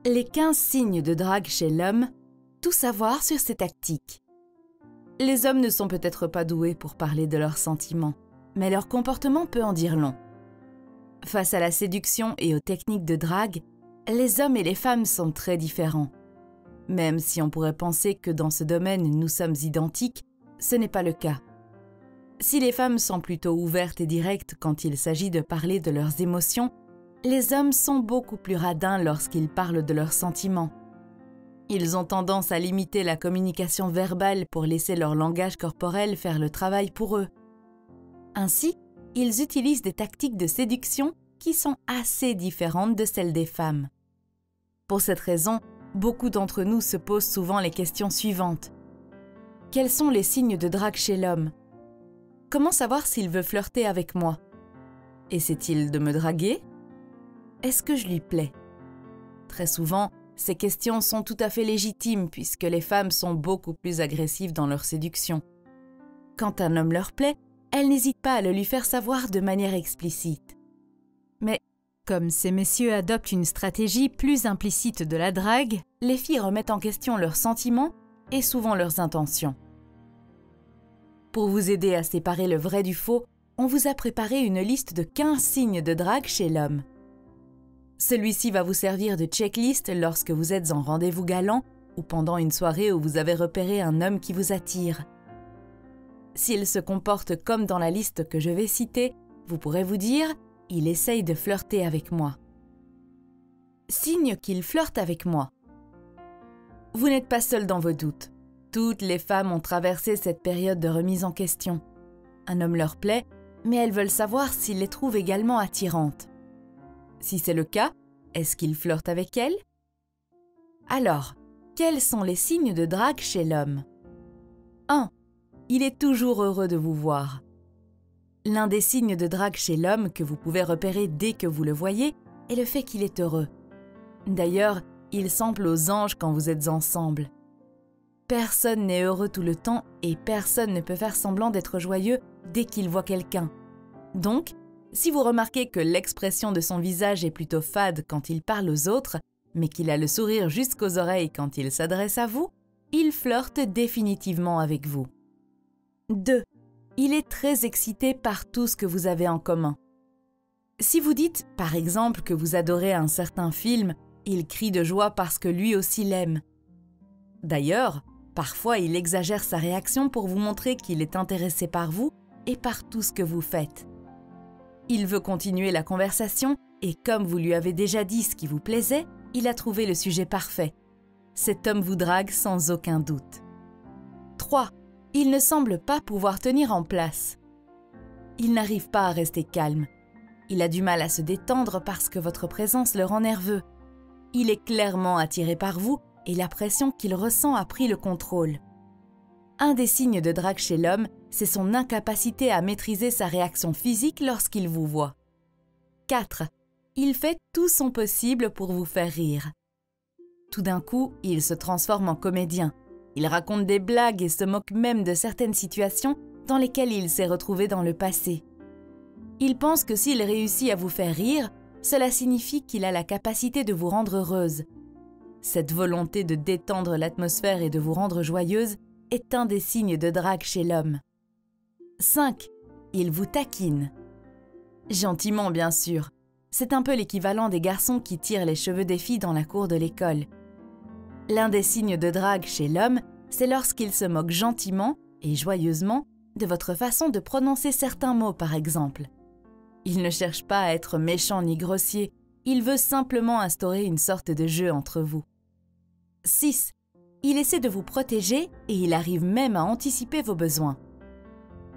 Les 15 signes de drague chez l'homme, tout savoir sur ces tactiques. Les hommes ne sont peut-être pas doués pour parler de leurs sentiments, mais leur comportement peut en dire long. Face à la séduction et aux techniques de drague, les hommes et les femmes sont très différents. Même si on pourrait penser que dans ce domaine nous sommes identiques, ce n'est pas le cas. Si les femmes sont plutôt ouvertes et directes quand il s'agit de parler de leurs émotions, les hommes sont beaucoup plus radins lorsqu'ils parlent de leurs sentiments. Ils ont tendance à limiter la communication verbale pour laisser leur langage corporel faire le travail pour eux. Ainsi, ils utilisent des tactiques de séduction qui sont assez différentes de celles des femmes. Pour cette raison, beaucoup d'entre nous se posent souvent les questions suivantes. Quels sont les signes de drague chez l'homme? Comment savoir s'il veut flirter avec moi? Essaie-t-il de me draguer? Est-ce que je lui plais? Très souvent, ces questions sont tout à fait légitimes puisque les femmes sont beaucoup plus agressives dans leur séduction. Quand un homme leur plaît, elles n'hésitent pas à le lui faire savoir de manière explicite. Mais comme ces messieurs adoptent une stratégie plus implicite de la drague, les filles remettent en question leurs sentiments et souvent leurs intentions. Pour vous aider à séparer le vrai du faux, on vous a préparé une liste de 15 signes de drague chez l'homme. Celui-ci va vous servir de checklist lorsque vous êtes en rendez-vous galant ou pendant une soirée où vous avez repéré un homme qui vous attire. S'il se comporte comme dans la liste que je vais citer, vous pourrez vous dire « il essaye de flirter avec moi ». Signe qu'il flirte avec moi. Vous n'êtes pas seul dans vos doutes. Toutes les femmes ont traversé cette période de remise en question. Un homme leur plaît, mais elles veulent savoir s'il les trouve également attirantes. Si c'est le cas, est-ce qu'il flirte avec elles? Alors, quels sont les signes de drague chez l'homme? 1. Il est toujours heureux de vous voir. L'un des signes de drague chez l'homme que vous pouvez repérer dès que vous le voyez est le fait qu'il est heureux. D'ailleurs, il semble aux anges quand vous êtes ensemble. Personne n'est heureux tout le temps et personne ne peut faire semblant d'être joyeux dès qu'il voit quelqu'un. Donc, si vous remarquez que l'expression de son visage est plutôt fade quand il parle aux autres, mais qu'il a le sourire jusqu'aux oreilles quand il s'adresse à vous, il flirte définitivement avec vous. 2. Il est très excité par tout ce que vous avez en commun. Si vous dites, par exemple, que vous adorez un certain film, il crie de joie parce que lui aussi l'aime. D'ailleurs, parfois il exagère sa réaction pour vous montrer qu'il est intéressé par vous et par tout ce que vous faites. Il veut continuer la conversation et comme vous lui avez déjà dit ce qui vous plaisait, il a trouvé le sujet parfait. Cet homme vous drague sans aucun doute. 3. Il ne semble pas pouvoir tenir en place. Il n'arrive pas à rester calme. Il a du mal à se détendre parce que votre présence le rend nerveux. Il est clairement attiré par vous et la pression qu'il ressent a pris le contrôle. Un des signes de drague chez l'homme, c'est son incapacité à maîtriser sa réaction physique lorsqu'il vous voit. 4. Il fait tout son possible pour vous faire rire. Tout d'un coup, il se transforme en comédien. Il raconte des blagues et se moque même de certaines situations dans lesquelles il s'est retrouvé dans le passé. Il pense que s'il réussit à vous faire rire, cela signifie qu'il a la capacité de vous rendre heureuse. Cette volonté de détendre l'atmosphère et de vous rendre joyeuse est un des signes de drague chez l'homme. 5. Il vous taquine. Gentiment, bien sûr. C'est un peu l'équivalent des garçons qui tirent les cheveux des filles dans la cour de l'école. L'un des signes de drague chez l'homme, c'est lorsqu'il se moque gentiment et joyeusement de votre façon de prononcer certains mots, par exemple. Il ne cherche pas à être méchant ni grossier, il veut simplement instaurer une sorte de jeu entre vous. 6. Il essaie de vous protéger et il arrive même à anticiper vos besoins.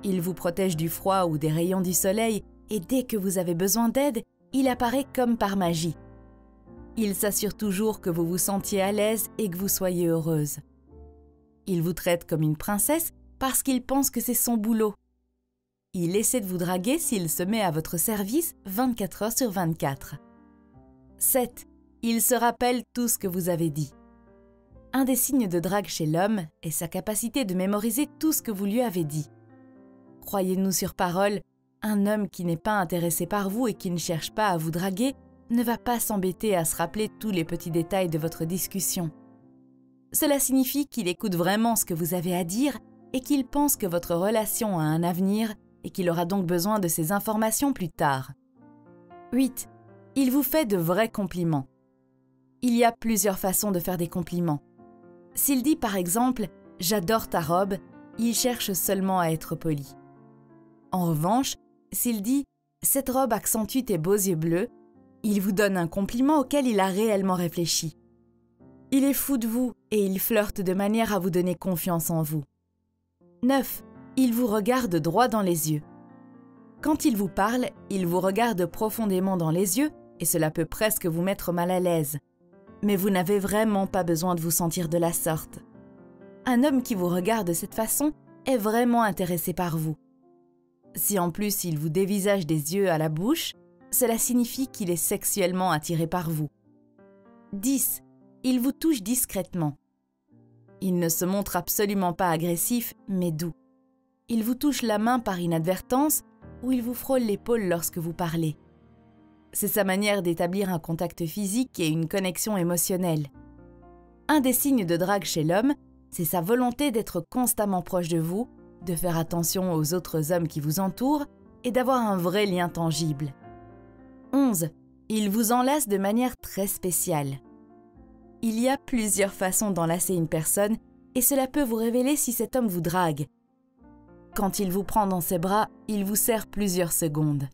Il vous protège du froid ou des rayons du soleil et dès que vous avez besoin d'aide, il apparaît comme par magie. Il s'assure toujours que vous vous sentiez à l'aise et que vous soyez heureuse. Il vous traite comme une princesse parce qu'il pense que c'est son boulot. Il essaie de vous draguer s'il se met à votre service 24 heures sur 24. 7. Il se rappelle tout ce que vous avez dit. Un des signes de drague chez l'homme est sa capacité de mémoriser tout ce que vous lui avez dit. Croyez-nous sur parole, un homme qui n'est pas intéressé par vous et qui ne cherche pas à vous draguer ne va pas s'embêter à se rappeler tous les petits détails de votre discussion. Cela signifie qu'il écoute vraiment ce que vous avez à dire et qu'il pense que votre relation a un avenir et qu'il aura donc besoin de ces informations plus tard. 8. Il vous fait de vrais compliments. Il y a plusieurs façons de faire des compliments. S'il dit par exemple « J'adore ta robe », il cherche seulement à être poli. En revanche, s'il dit « Cette robe accentue tes beaux yeux bleus », il vous donne un compliment auquel il a réellement réfléchi. Il est fou de vous et il flirte de manière à vous donner confiance en vous. 9. Il vous regarde droit dans les yeux. Quand il vous parle, il vous regarde profondément dans les yeux et cela peut presque vous mettre mal à l'aise. Mais vous n'avez vraiment pas besoin de vous sentir de la sorte. Un homme qui vous regarde de cette façon est vraiment intéressé par vous. Si en plus il vous dévisage des yeux à la bouche, cela signifie qu'il est sexuellement attiré par vous. 10. Il vous touche discrètement. Il ne se montre absolument pas agressif, mais doux. Il vous touche la main par inadvertance ou il vous frôle l'épaule lorsque vous parlez. C'est sa manière d'établir un contact physique et une connexion émotionnelle. Un des signes de drague chez l'homme, c'est sa volonté d'être constamment proche de vous, de faire attention aux autres hommes qui vous entourent et d'avoir un vrai lien tangible. 11. Il vous enlace de manière très spéciale. Il y a plusieurs façons d'enlacer une personne et cela peut vous révéler si cet homme vous drague. Quand il vous prend dans ses bras, il vous serre plusieurs secondes.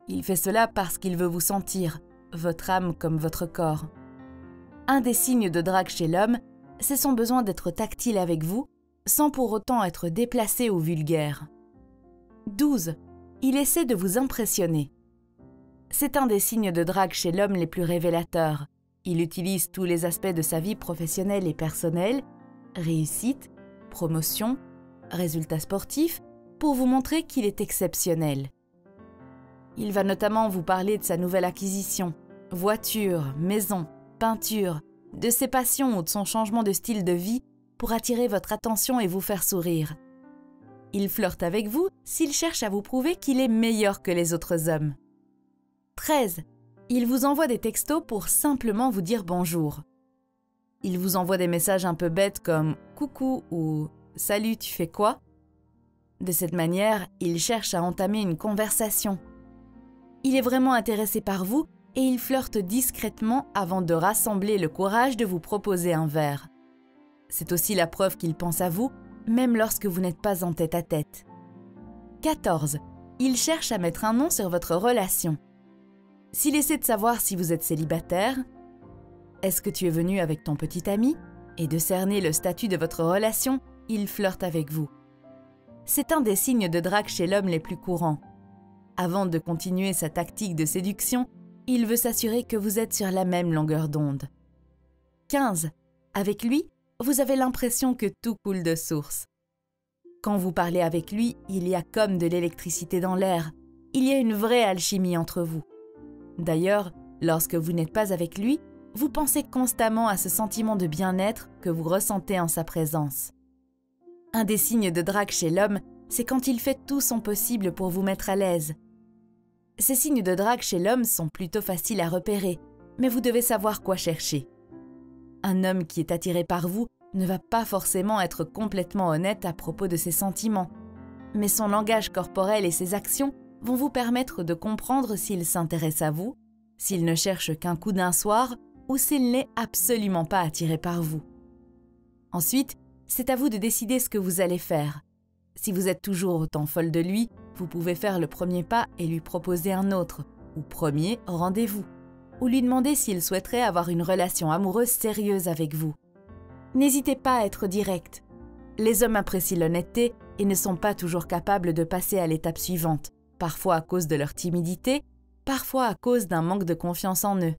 Il fait cela parce qu'il veut vous sentir, votre âme comme votre corps. Un des signes de drague chez l'homme, c'est son besoin d'être tactile avec vous, sans pour autant être déplacé ou vulgaire. 12. Il essaie de vous impressionner. C'est un des signes de drague chez l'homme les plus révélateurs. Il utilise tous les aspects de sa vie professionnelle et personnelle, réussite, promotion, résultats sportifs, pour vous montrer qu'il est exceptionnel. Il va notamment vous parler de sa nouvelle acquisition, voiture, maison, peinture, de ses passions ou de son changement de style de vie pour attirer votre attention et vous faire sourire. Il flirte avec vous s'il cherche à vous prouver qu'il est meilleur que les autres hommes. 13. Il vous envoie des textos pour simplement vous dire bonjour. Il vous envoie des messages un peu bêtes comme « Coucou » ou « Salut, tu fais quoi ?» De cette manière, il cherche à entamer une conversation. Il est vraiment intéressé par vous et il flirte discrètement avant de rassembler le courage de vous proposer un verre. C'est aussi la preuve qu'il pense à vous, même lorsque vous n'êtes pas en tête-à-tête. 14. Il cherche à mettre un nom sur votre relation. S'il essaie de savoir si vous êtes célibataire, est-ce que tu es venu avec ton petit ami, et de cerner le statut de votre relation, il flirte avec vous. C'est un des signes de drague chez l'homme les plus courants. Avant de continuer sa tactique de séduction, il veut s'assurer que vous êtes sur la même longueur d'onde. 15. Avec lui, vous avez l'impression que tout coule de source. Quand vous parlez avec lui, il y a comme de l'électricité dans l'air. Il y a une vraie alchimie entre vous. D'ailleurs, lorsque vous n'êtes pas avec lui, vous pensez constamment à ce sentiment de bien-être que vous ressentez en sa présence. Un des signes de drague chez l'homme, c'est quand il fait tout son possible pour vous mettre à l'aise. Ces signes de drague chez l'homme sont plutôt faciles à repérer, mais vous devez savoir quoi chercher. Un homme qui est attiré par vous ne va pas forcément être complètement honnête à propos de ses sentiments, mais son langage corporel et ses actions vont vous permettre de comprendre s'il s'intéresse à vous, s'il ne cherche qu'un coup d'un soir ou s'il n'est absolument pas attiré par vous. Ensuite, c'est à vous de décider ce que vous allez faire. Si vous êtes toujours autant folle de lui, vous pouvez faire le premier pas et lui proposer un autre, ou premier rendez-vous, ou lui demander s'il souhaiterait avoir une relation amoureuse sérieuse avec vous. N'hésitez pas à être direct. Les hommes apprécient l'honnêteté et ne sont pas toujours capables de passer à l'étape suivante, parfois à cause de leur timidité, parfois à cause d'un manque de confiance en eux.